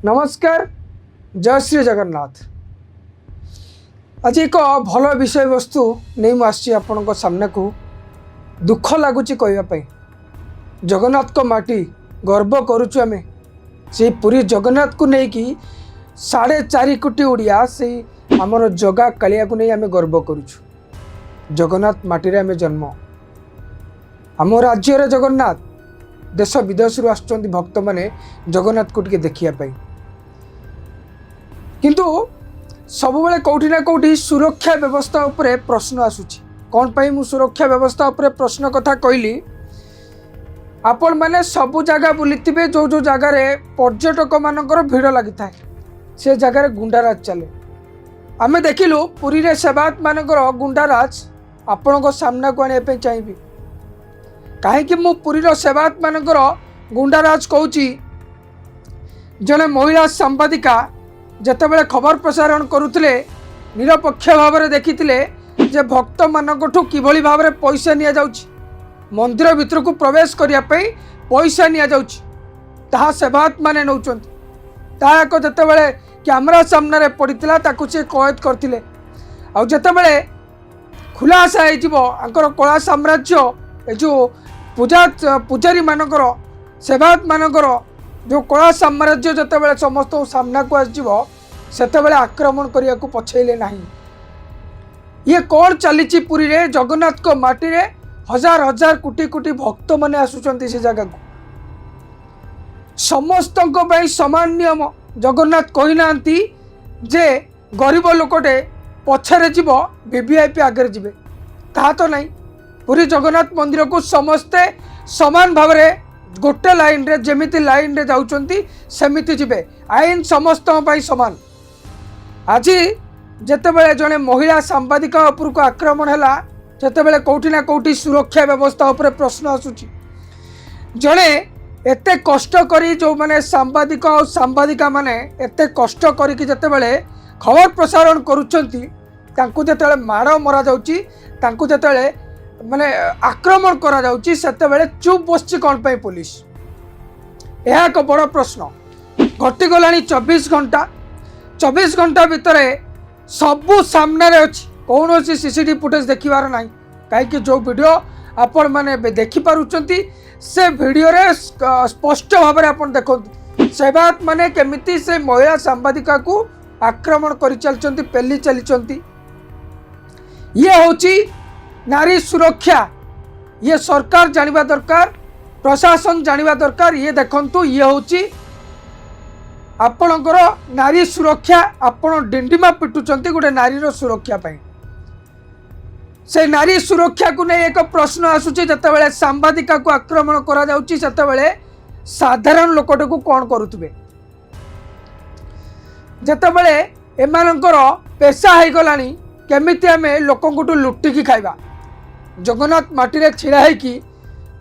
नमस्कार जय श्री जगन्नाथ। आज एक भल विषय वस्तु नहीं मुझे आपण सामने को दुख लगुच कहवाई। जगन्नाथ को माटी गर्व करुचु आम से पूरी जगन्नाथ को लेकिन 4.5 कोटी ओडिया से आमर जगा कालिया को नहीं आम गर्व करुचु। जगन्नाथ माटी आम जन्म आम राज्य जगन्नाथ देश विदेश आसुच्च भक्त मैंने जगन्नाथ को देखापी किंतु सबुबले कौटी ना कौटी सुरक्षा व्यवस्था उपरे प्रश्न आसुची। कौन पाई मु सुरक्षा व्यवस्था उपरे प्रश्न कथा कहली आपण मैंने सबु जगह बुलीथिबे जो जो जगार पर्यटक मानकर भिड़ लगी था से जगार गुंडाराज चले। आमे देखिलु पुरी रे सेवायत मानकर गुंडाराज आपण को सामना को आने पे चाहिए कहीं मु पुरी रो सेवायत मानकर गुंडाराज कहूची। जने महिला सांबादिका जेतेबेले खबर प्रसारण करुथिले निरपक्ष भाव में देखिथिले जे भक्त मानकठू किभली भाव में पैसा निया जाउची, मंदिर भितर को प्रवेश करिया पई पैसा निया जाउची ताहा सेवायत माने नउचंती। ताहा को जेतेबेले कैमरा सामने रे पड़ितिला ताकू से कैद करथिले। आ जेतेबेले खुलासा हेजिबो आंकर कला साम्राज्य ए जो पूजारी मानकर सेवायत मानकर जो कला साम्राज्य जितेबाला समस्त सामना को आसो सेतेबाला आक्रमण करने को पछेले नहीं। ये कौन चली पुरी रे जगन्नाथ को माटी रे हजार हजार कोटी कोटी भक्त माने आसुचंती से जगह को समस्त समान नियम जगन्नाथ कही ना जे गरीब लोकटे पछरे जीव वीवीआईपी आगे जीवे ता तो नहीं। पूरी जगन्नाथ मंदिर को समस्ते समान भाव में गोटे लाइन रे जेमिति लाइन रे जाउचंती सेमिति जिबे आईन समस्त समान। आज जेतेबेले जने महिला सांबादिक उपर को आक्रमण हैला जेतेबेले कोठी ना कोठी सुरक्षा व्यवस्था उपर प्रश्न आसुची। जने एते कष्ट करी जो माने सांबादिक और सांबादिका माने एते कष्ट करी कि जेतेबेले खबर प्रसारण करूचंती तांकु जेतेबेले माड़ मरा जाउची तांकु जेतेबेले माने आक्रमण करा जाउची सेतेबेले चुप बसची कौन पाई पुलिस। यह एक बड़ प्रश्न। घटी गलानी 24 घंटा भितर सबू सामने अच्छी कौन सीसीटीवी फुटेज देखिबार ना कहीं जो वीडियो आपण माने देखि पारुचंती से वीडियो रे स्पष्ट भाव में आपण देखंती सेवायत माने केमिति से महिला सांबादिका को आक्रमण करि चलचंती पेली चलीचंती। ये होची नारी सुरक्षा। ये सरकार जानिबा दरकार, प्रशासन जानिबा दरकार। ये देखंतु ये होची आपणकर नारी सुरक्षा। आपण डिंडिमा पिटुचंती गोटे नारीर सुरक्षा पाई। से नारी सुरक्षा को नहीं एक प्रश्न आसुची जतेबेले सांबादिका को आक्रमण करा जाउची सेतेबेले साधारण लोकटे को कौन करुथबे। जतेबेले एमानकर पेशा है गलानी केमिति आमे लोकंकुटू लुटिकी खाइबा। जगन्नाथ माटी छिड़ा है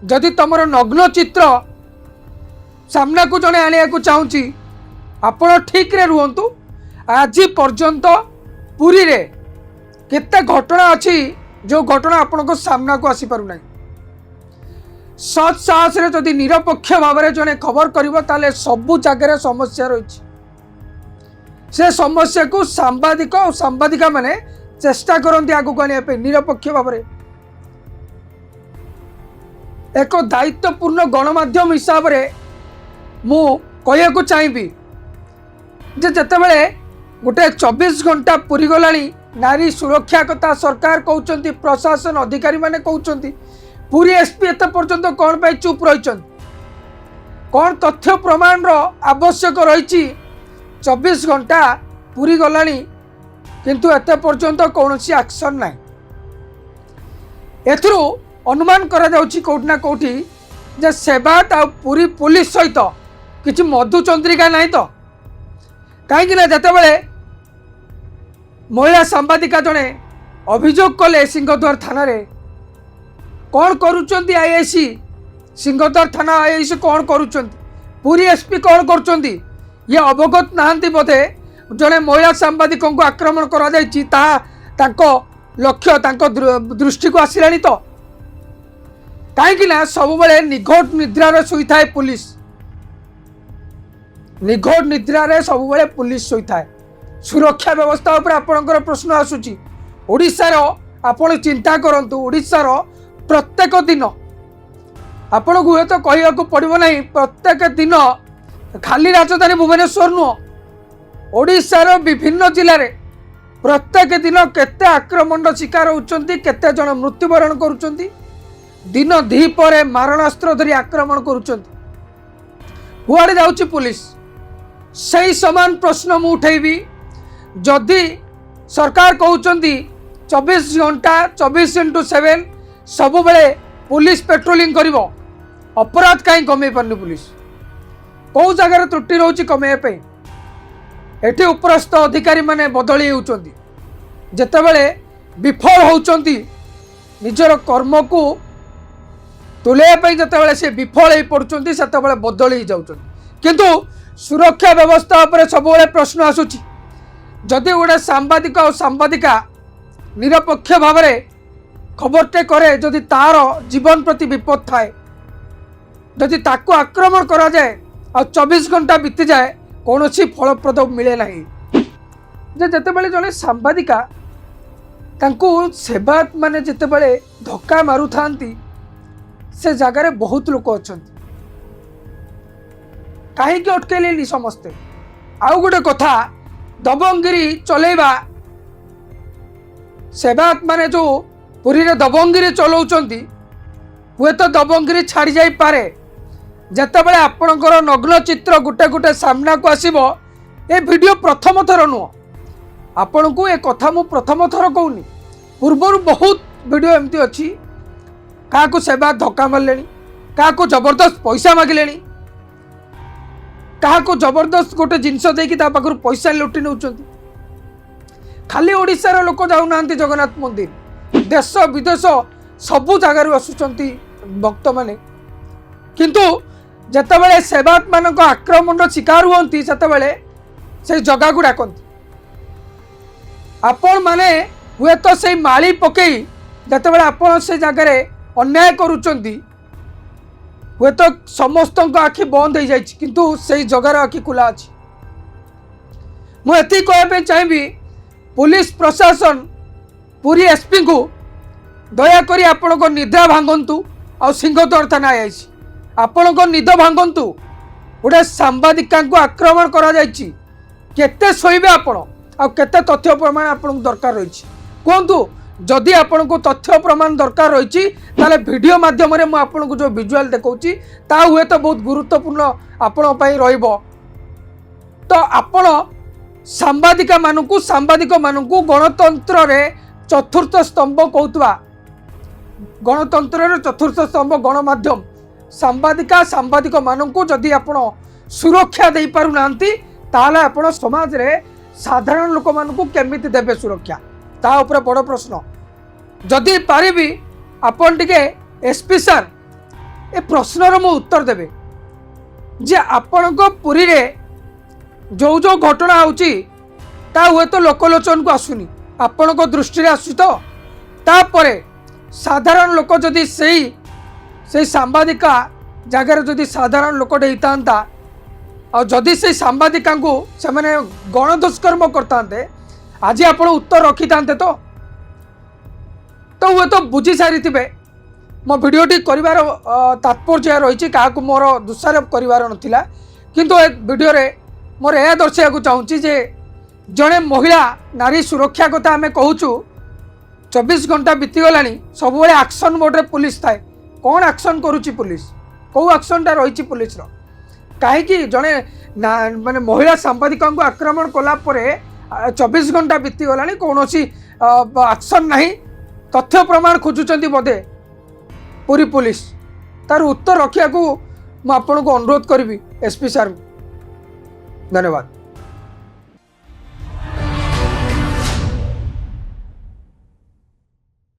जदि तुमर नग्न चित्र सामना को जड़े आने को चाहूँगी आपण ठीक रे रुहतु। आज पर्यंत पुरी रे केते घटना अच्छी जो घटना आपण को सामना को आसी पारु नहीं। सच साहस रे जदि निरपक्ष भाव में जड़े खबर करिवो ताले सबु जगह समस्या रही। से समस्या को सांबादिक और सांबादिका माने चेष्टा करती आगू आने निरपक्ष भाव में एक दायित्वपूर्ण गणमाध्यम हिसाब से मु कहया को चाहिए जे जेतेबेले गोटे 24 घंटा पूरी गलानी नारी सुरक्षा कथा सरकार कहउचंती प्रशासन अधिकारी माने कहउचंती पूरी एसपी एत पर्यंत कौन पाई चुप रही कौन तथ्य प्रमाण रो आवश्यक रही। 24 घंटा पूरी गलानी किंतु एत पर्यंत कौन एक्शन ना। एथरू अनुमान करा जाउची कोठी ना कोठी जे सेवायत आ पूरी पुलिस सहित किछि मधुचंद्रिका नहीं तो कहीं ना जेतेबेले महिला सांबादिका जड़े अभियोग कले सिंहद्वार थाना रे कौन करुचंती आईआईसी सिंहद्वार थाना आईआईसी कौन करुचंती पूरी एसपी कौन करुचंती ये अवगत नाहंती बोधे जड़े महिला सांबादिक को आक्रमण करा जायछि तांको लक्ष्य तांको दृष्टि को आसिलानी तो कहीं सब निघोट निद्रार शुई थाए पुलिस। निघोड़ निद्रारे सबुबले पुलिस शोइथाए सुरक्षा व्यवस्था उपर आपणकर प्रश्न आसुची ओडिशार आपण चिंता करंतु ओडिशार प्रत्येक दिन आपण को तो कहवाक पड़ो ना प्रत्येक दिन खाली राजधानी भुवनेश्वर नुह ओडिशार विभिन्न जिले में प्रत्येक दिन केते आक्रमण शिकार होउचंती केते जन मृत्युवरण करुचंती दिन दीपरे मारणास्त्र धरी आक्रमण करुचंती हुआड़े जाउची पुलिस सही समान प्रश्न मु उठेबी जदि सरकार कहउचंती 24 घंटा 24x7 सब बेले पुलिस पेट्रोलिंग करिवो अपराध कहीं कमे पारनी पुलिस कौ जगार त्रुटि रोची कमे पे एठी उपरस्थ अधिकारी माने बदली होउचंती जेतेबेले विफल होउचंती निजर कर्म को तुले पे जेतेबेले से विफल हो पड़ुचंती सेतेबेले बदली जाउचंती किंतु सुरक्षा व्यवस्था उपरे सबुबले प्रश्न आसुची जदि गोटे सांबादिक और सांबादिका निरपेक्ष भाव में खबरटे करे जदि तार जीवन प्रति विपद थाए जदि ताको आक्रमण करा जाए और 24 घंटा बीती जाए कौन फलप्रद मिले ना जितेबाला जड़े सांबादिका सेवायत माने जितेबाला धक्का मारू था से जगार बहुत लोक अच्छा कहीं अटकैले समस्ते आउ गोटे कथा दबंगिरी चलेबा सेवायत माने जो पुरी रे दबंगिरी चलाउचंती हुए तो दबंगिरी छाड़ी जाई पारे जेतेबेले आपणकर नग्न चित्र गोटे गोटे सामना को आसीबो ए वीडियो प्रथम थर नुह आपण को ए कथा मु प्रथम थर कहूनी पूर्वर बहुत वीडियो एमती अच्छी क्या को सेवा धक्का मारे क्या को जबरदस्त पैसा मागिले क्या को जबरदस्त गोटे जिनस देकी पाखर पैसा लुटि नौ खाली ओडिशार लोक जाऊना जगन्नाथ मंदिर देश विदेश सबू जगार आसुंच भक्त माने किंतु जेतेबेले सेवायत मानक आक्रमण शिकार हुंती सेतेबेले से जगह को डाकती आपण माने हुए तो से माली पकई जेतेबेले आपण से जगार अन्याय करुचंती हुए तो समस्त आखि बंद हो जाए किंतु से जगार आखि खुला अच्छी मुझे कहवाई चाहिए पुलिस प्रशासन पूरी एसपी को दयाकोरी आपण को निद्रा भांगतु आ सिंहद्वार थाना आई आपण को निद भांगतु गोटे सांबादिका को आक्रमण करा जायछि केते सोइबे आपण आ केते तथ्य प्रमाण आपण दरकार रही कहतु जदि आपण को तथ्य प्रमाण दरकार रही ताले वीडियो माध्यम रे मु आपण को जो विजुअल देखौछि ता हुए तो बहुत गुरुत्वपूर्ण आपण पई रहइबो तो आपण सांबादिक मानू गणतंत्र रे चतुर्थ स्तंभ कहतुवा गणतंत्र रे चतुर्थ स्तंभ गणमाध्यम सांबादिक मानू जदि आपण सुरक्षा दे पारु नांती ताले आपण समाज रे साधारण लोक मानू केमिति देबे सुरक्षा ता ऊपर बड़ प्रश्न जदि पारिबी आपण टिके एसपी सर ए प्रश्नर मु उत्तर देबे जे आपण को पुरी रे जो जो घटना होची ता हुए तो लोकलोचन को आसुनी आपण को दृष्टि आसु तो तापरे साधारण लोक जदि से सांबादिका जगार जदि साधारण लोकटे होता और जदि से सांबादिका को से मैंने गण दुष्कर्म करते आज आप उत्तर रखी था तो हुए तो बुझी सारी थे मो भिडटी कर तात्पर्य रही क्या मोर दोषारोप करार नाला किंतु वीडियो रे मोर यह दर्शाइक चाहूँगी जे जड़े महिला नारी सुरक्षा कथा आम कहूँ 24 घंटा बीतीगला सब एक्शन मोड रे पुलिस थाए कौन एक्शन करुच्ची पुलिस कौ एक्शनटा रही पुलिस कहीं जड़े माने महिला सांबादिक को आक्रमण कलापर 24 घंटा बीतीगला कौन एक्शन ना तथ्य प्रमाण खोजुंट बोधे पूरी पुलिस तार उत्तर रखा मुझे अनुरोध करी एसपी सर धन्यवाद।